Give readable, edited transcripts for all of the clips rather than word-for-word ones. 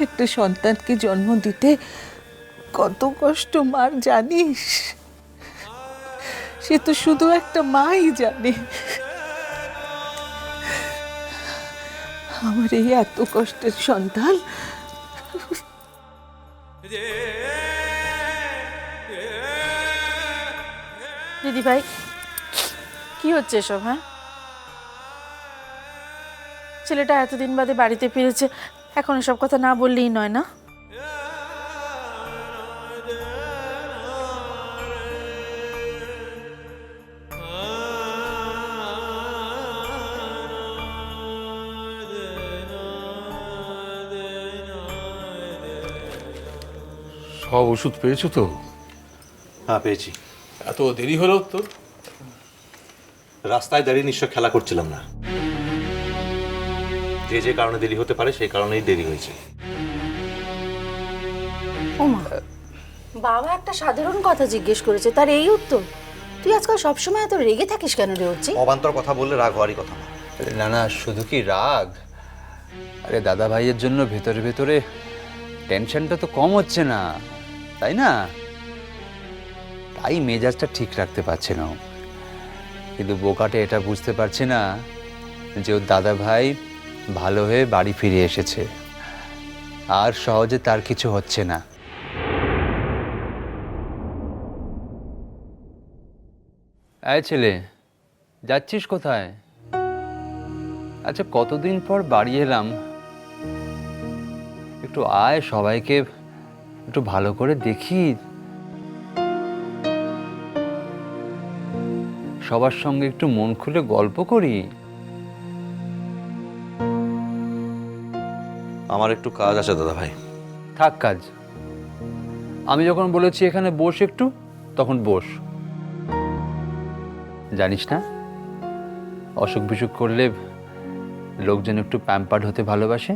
একটা সন্তানকে জন্ম দিতে কত কষ্ট মার জানিস? সে তো শুধু একটা মাই জানে। আমার এই এত কষ্টের সন্তান দিদি ভাই, কি হচ্ছে এসব? হ্যাঁ, ছেলেটা এতদিন বাদে বাড়িতে ফিরেছে, এখন এসব কথা না বললেই নয়, না? সব ওষুধ পেয়েছো তো? হ্যাঁ পেয়েছি। এত দেরি হলো তোর? রাস্তায় দাঁড়িয়ে নিশ্চয় খেলা করছিলাম না, যে যে কারণে দেরি হতে পারে সেই কারণেই দেরি হয়েছে। ওমা, বাবা একটা সাধারণ কথা জিজ্ঞেস করেছে, তার এই উত্তর? তুই আজকাল সবসময় এত রেগে থাকিস কেন রে অর্চি? অবান্তর কথা বললে রাগ হওয়ারই কথা না। আরে না না, শুধু কি রাগ, আরে দাদা ভাইয়ের জন্য ভেতরে ভেতরে টেনশনটা তো কম হচ্ছে না, তাই না? তাই মেজাজটা ঠিক রাখতে পারছে না ও। কিন্তু বোকাটে এটা বুঝতে পারছে না যে ওর দাদা ভাই ভালো হয়ে বাড়ি ফিরে এসেছে, আর সহজে তার কিছু হচ্ছে না। এই ছেলে, যাচ্ছিস কোথায়? আচ্ছা, কতদিন পর বাড়ি এলাম, একটু আয়, সবাইকে একটু ভালো করে দেখি, সবার সঙ্গে একটু মন খুলে গল্প করি। আমার একটু কাজ আছে দাদা ভাই। থাক কাজ, আমি যখন বলেছি এখানে বস একটু, তখন বস। জানিস না, অসুখ বিসুখ করলে লোকজন একটু প্যাম্পার্ড হতে ভালোবাসে।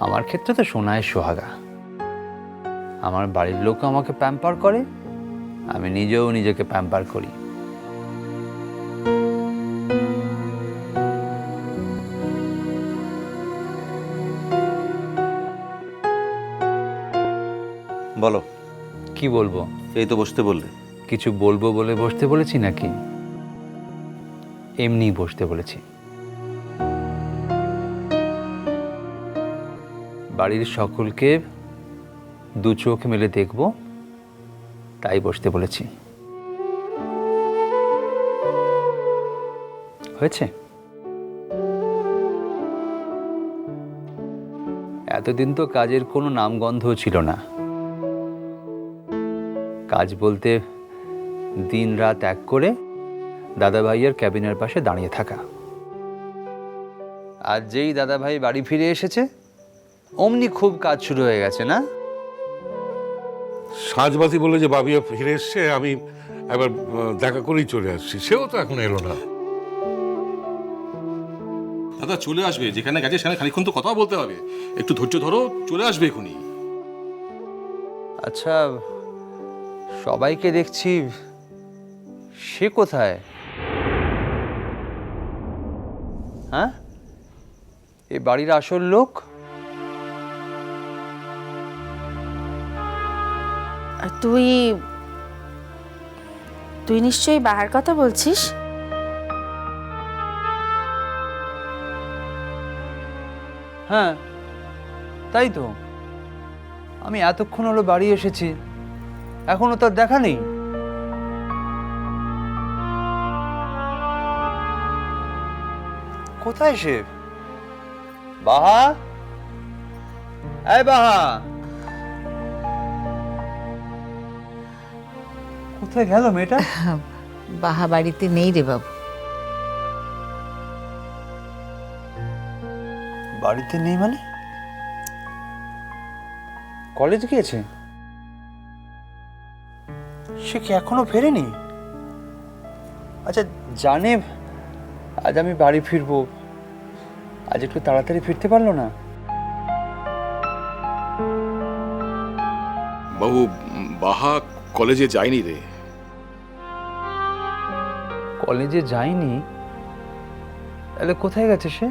আমার ক্ষেত্রে তো সোনায় সোহাগা, আমার বাড়ির লোক আমাকে প্যাম্পার করে, আমি নিজেও নিজেকে প্যাম্পার করি। বলো। কি বলবো? এই তো বসতে বললে। কিছু বলবো বলে বসতে বলেছি নাকি? এমনি বসতে বলেছি। বাড়ির সকলকে দু চোখ মেলে দেখব, তাই বসতে বলেছি। হয়েছে? এতদিন তো কাজের কোনো নামগন্ধও ছিল না। কাজ বলতে দিন রাত এক করে দাদা ভাইয়ের ক্যাবিনের পাশে দাঁড়িয়ে থাকা। আর যেই দাদা ভাই বাড়ি ফিরে এসেছে, অমনি খুব কাজ শুরু হয়ে গেছে, না? সাজবাতি বলে যে বাবিয়া ফিরে এসছে, আমি একবার দেখা করেই চলে আসছি, সেও তো এখন এলো না। দাদা চলে আসবে, যেখানে গেছে সেখানে খানিকক্ষণ তো কথা বলতে হবে, একটু ধৈর্য ধরো, চলে আসবে এখনই। আচ্ছা, সবাইকে দেখছি, সে কোথায়? হ্যাঁ, এ বাড়ির আসল লোক? আর তুই তুই নিশ্চয়ই বাহার কথা বলছিস। হ্যাঁ, তাই তো। আমি এতক্ষণ হলো বাড়ি এসেছি, এখনো তার দেখা নেই। কোথায় সে? বাহা, এই বাহা, কোথায় গেল মেয়েটা? বাহা বাড়িতে নেই রে বাবু। বাড়িতে নেই মানে? কলেজ গিয়েছে? সে কি এখনো ফেরেনি? আচ্ছা, জানে আজ আমি বাড়ি ফিরবো, আজ একটু তাড়াতাড়ি ফিরতে পারলো না? বাবু, বাহা কলেজে যায়নি রে। কলেজে যায়নি? তাহলে কোথায় গেছে সে?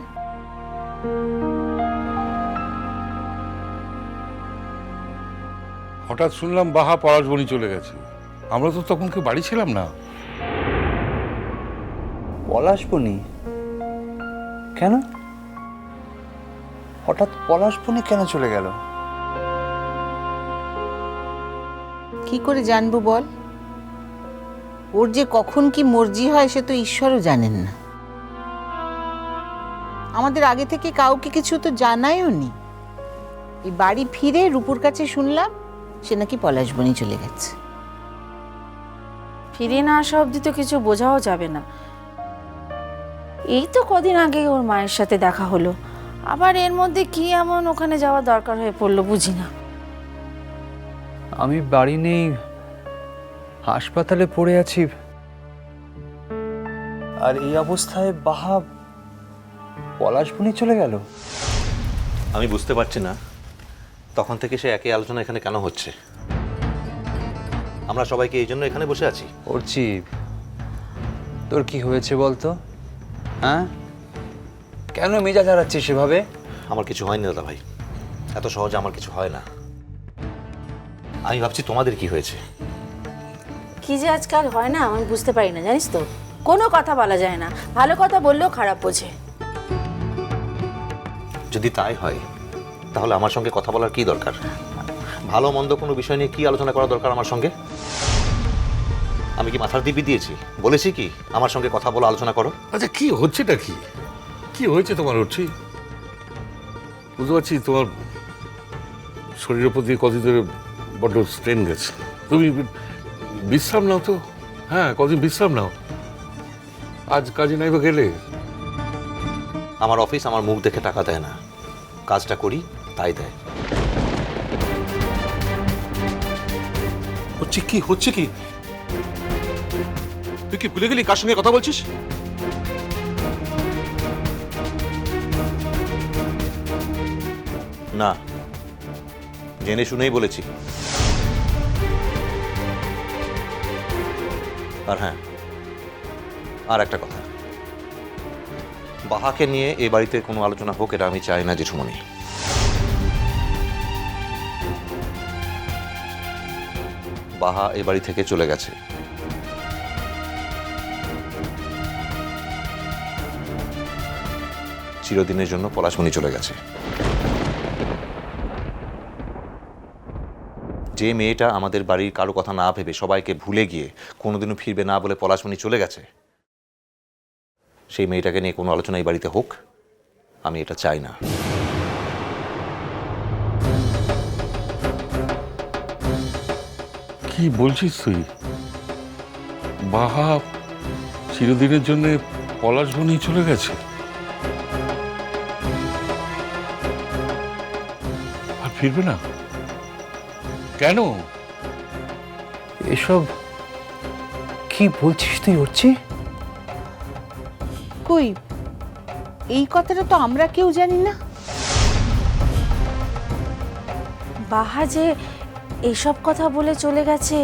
হঠাৎ শুনলাম বাহা পলাশবনি চলে গেছে। আমরা তো তখন কেউ বাড়ি ছিলাম না। পলাশবনি কেন? হঠাৎ পলাশবনি কেন চলে গেল? কি করে জানবো বল? ওর যে কখন কি মর্জি হয় সে তো ঈশ্বরও জানেন না। আমাদের আগে থেকে কাউকে কিছু তো জানাইও নি। এই বাড়ি ফিরে রূপুর কাছে শুনলাম সে নাকি পলাশবনি চলে গেছে। ফিরে না আসা অবধি তো কিছু বোঝাও যাবে না। এই তো কদিন আগে ওর মায়ের সাথে দেখা হলো, আবার এর মধ্যে কি এমন ওখানে যাওয়া দরকার হয়ে পড়লো বুঝি না। আমি বাড়ি নেই, হাসপাতালে পড়ে আছি, আর এই অবস্থায় বাহা পলাশবনি চলে গেল। আমি বুঝতে পারছি না তখন থেকে সে একই আলোচনা এখানে কেন হচ্ছে। আমরা সবাইকে এই জন্য এখানে বসে আছি। অর্চি, তোর কি হয়েছে বলতো? হ্যাঁ, কেন মেজাজ হারাচ্ছিস সেভাবে? আমার কিছু হয়নি দাদা ভাই, এত সহজে আমার কিছু হয় না। আমি ভাবছি তোমাদের কি হয়েছে। কি যে আজকাল হয় না আমি বুঝতে পারি না, জানিস তো। কোনো কথা বলা যায় না, ভালো কথা বললেও খারাপ বোঝে। যদি তাই হয় তাহলে আমার সঙ্গে কথা বলার কি দরকার? ভালো মন্দ কোনো বিষয় নিয়ে কি আলোচনা করা দরকার আমার সঙ্গে? আমি কি মাথার দিব্যি দিয়েছি? বলেছি কি আমার সঙ্গে কথা বলো, আলোচনা করো? আচ্ছা, কি হচ্ছেটা কি? কি হয়েছে তোমার? হচ্ছে বুঝতে পারছি তোমার শরীরের প্রতি কদিন ধরে বড্ড স্ট্রেন গেছে। তুমি বিশ্রাম নাও তো। হ্যাঁ, কদিন বিশ্রাম নাও। আজ কাজে নাইবা গেলে? আমার অফিস আমার মুখ দেখে টাকা দেয় না, কাজটা করি তাই দেয়। হচ্ছে কি? হচ্ছে কি? তুই কি ভুলে গেলি কার সঙ্গে কথা বলছিস? না, জেনে শুনেই বলেছি। আর হ্যাঁ, আর একটা কথা, বাহাকে নিয়ে এই বাড়িতে কোনো আলোচনা হোক এটা আমি চাই না জেঠুমনি। বাহা এই বাড়ি থেকে চলে গেছে। চিরদিনের জন্য পলাশমণি চলে গেছে। যে মেয়েটা আমাদের বাড়ির কারো কথা না ভেবে সবাইকে ভুলে গিয়ে কোনোদিনও ফিরবে না বলে পলাশমণি চলে গেছে, সেই মেয়েটাকে নিয়ে কোনো আলোচনা এই বাড়িতে হোক আমি এটা চাই না। কি বলছিস তুই? বাহা চিরদিনের জন্য পলাশবনি চলে গেছে আর ফিরবে না? কেন? এসব কি বলছিস তুই অর্চি? কই, এই কথাটা তো আমরা কেউ জানি না। বাহা যে এইসব কথা বলে চলে গেছে,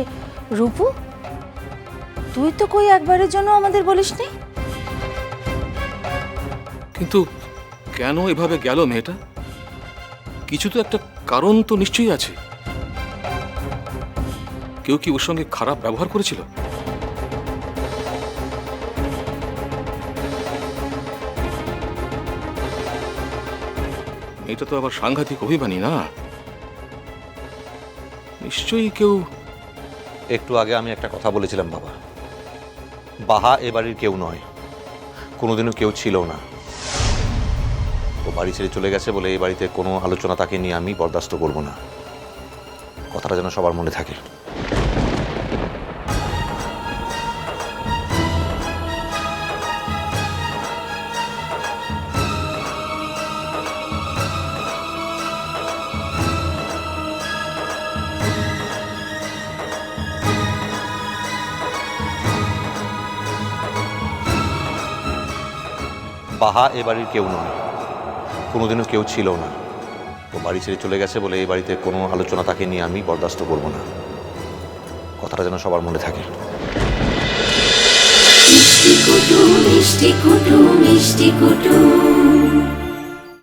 রূপু তুই তো কই একবারের জন্য আমাদের বলিসনি। কিন্তু কেন এভাবে গেল মেয়েটা? কিছু তো একটা কারণ তো নিশ্চয়ই আছে। কেউ কি ওর সঙ্গে খারাপ ব্যবহার করেছিল? এটা তো আবার সাংঘাতিক অভিমানী না? নিশ্চয়ই কেউ। একটু আগে আমি একটা কথা বলেছিলাম বাবা, বাহা এ বাড়ির কেউ নয়, কোনোদিনও কেউ ছিল না। ও বাড়ি ছেড়ে চলে গেছে বলে এই বাড়িতে কোনো আলোচনা তাকে নিয়ে আমি বরদাস্ত করব না। কথাটা যেন সবার মনে থাকে। বাহা এ বাড়ির কেউ নয়, কোনোদিনও কেউ ছিল না। ও বাড়ি ছেড়ে চলে গেছে বলে এই বাড়িতে কোনো আলোচনা তাকে নিয়ে আমি বরদাস্ত করব না। কথাটা যেন সবার মনে থাকে। মিষ্টি কুটু মিষ্টি কুটু মিষ্টি কুটু